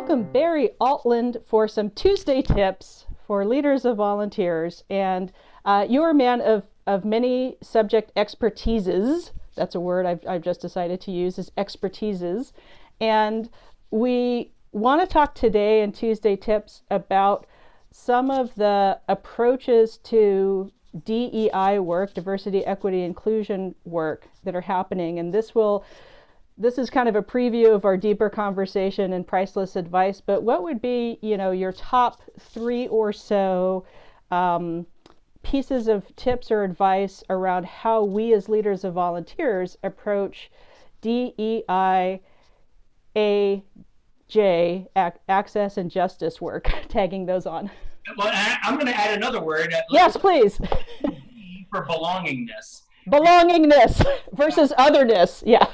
welcome Barry Altland for some Tuesday tips for leaders of volunteers. And you're a man of many subject expertises. That's a word I've just decided to use, is expertises. And we want to talk today in Tuesday tips about some of the approaches to DEI work, diversity, equity, inclusion work that are happening. And this is kind of a preview of our deeper conversation in Priceless Advice, but what would be, your top 3 or so pieces of tips or advice around how we as leaders of volunteers approach DEIAJ, access and justice work, tagging those on. Well, I'm going to add another word. Yes, please. For belongingness. Belongingness versus otherness. Yeah.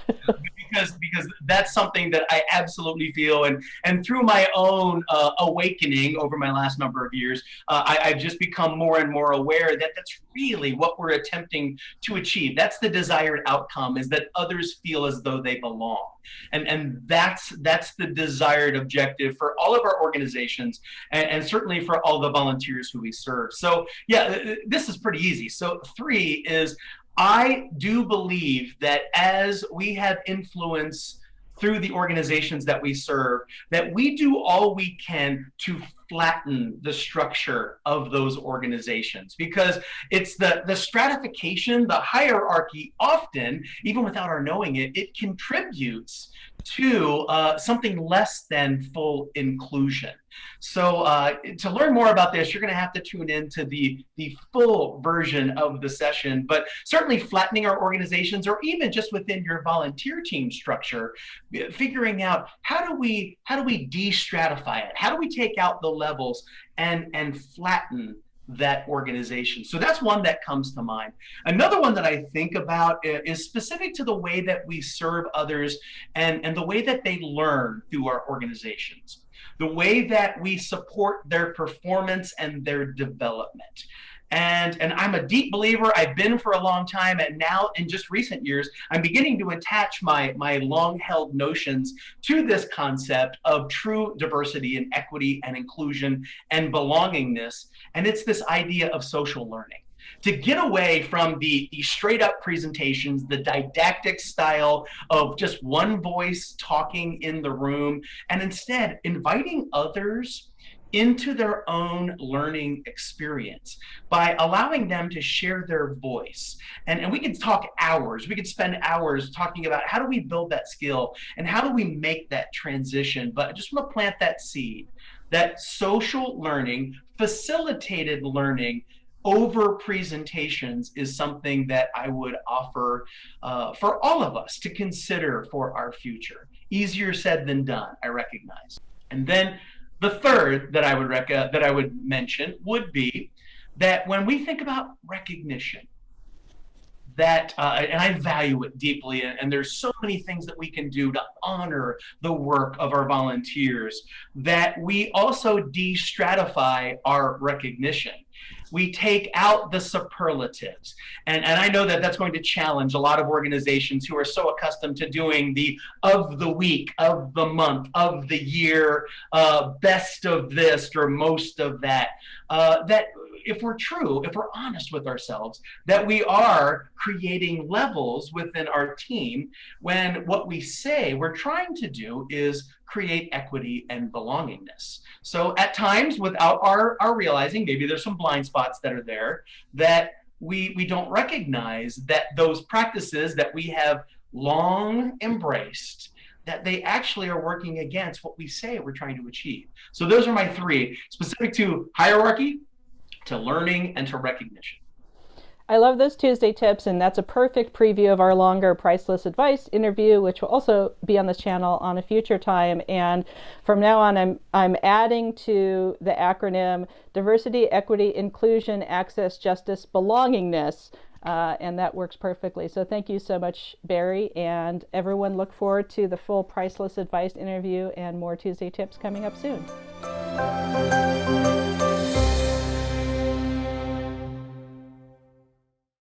Because that's something that I absolutely feel, and through my own awakening over my last number of years, I've just become more and more aware that that's really what we're attempting to achieve. That's the desired outcome, is that others feel as though they belong. And that's the desired objective for all of our organizations, and certainly for all the volunteers who we serve. So yeah, this is pretty easy. So 3 is, I do believe that as we have influence through the organizations that we serve, that we do all we can to flatten the structure of those organizations, because it's the stratification, the hierarchy, often, even without our knowing it, it contributes to something less than full inclusion. So to learn more about this, you're going to have to tune into the full version of the session, but certainly flattening our organizations, or even just within your volunteer team structure, figuring out how do we de-stratify it? How do we take out the levels and flatten that organization? So that's one that comes to mind. Another one that I think about is specific to the way that we serve others and the way that they learn through our organizations, the way that we support their performance and their development. And I'm a deep believer. I've been for a long time, and now in just recent years, I'm beginning to attach my long-held notions to this concept of true diversity and equity and inclusion and belongingness. And it's this idea of social learning. To get away from the straight up presentations, the didactic style of just one voice talking in the room, and instead inviting others into their own learning experience by allowing them to share their voice. And we could talk hours, we could spend hours talking about how do we build that skill and how do we make that transition. But I just want to plant that seed, that social learning, facilitated learning over presentations is something that I would offer for all of us to consider for our future. Easier said than done, I recognize. And then the third that I would mention would be that when we think about recognition, that and I value it deeply, and there's so many things that we can do to honor the work of our volunteers, that we also de-stratify our recognition. We take out the superlatives. And I know that that's going to challenge a lot of organizations who are so accustomed to doing the of the week, of the month, of the year, best of this or most of that, that if we're honest with ourselves, that we are creating levels within our team when what we say we're trying to do is create equity and belongingness. So at times, without our realizing, maybe there's some blind spots that are there, that we don't recognize that those practices that we have long embraced, that they actually are working against what we say we're trying to achieve. So those are my 3, specific to hierarchy, to learning, and to recognition. I love those Tuesday tips, and that's a perfect preview of our longer Priceless Advice interview, which will also be on this channel on a future time. And from now on, I'm adding to the acronym Diversity, Equity, Inclusion, Access, Justice, Belongingness, and that works perfectly. So thank you so much, Barry, and everyone look forward to the full Priceless Advice interview and more Tuesday tips coming up soon.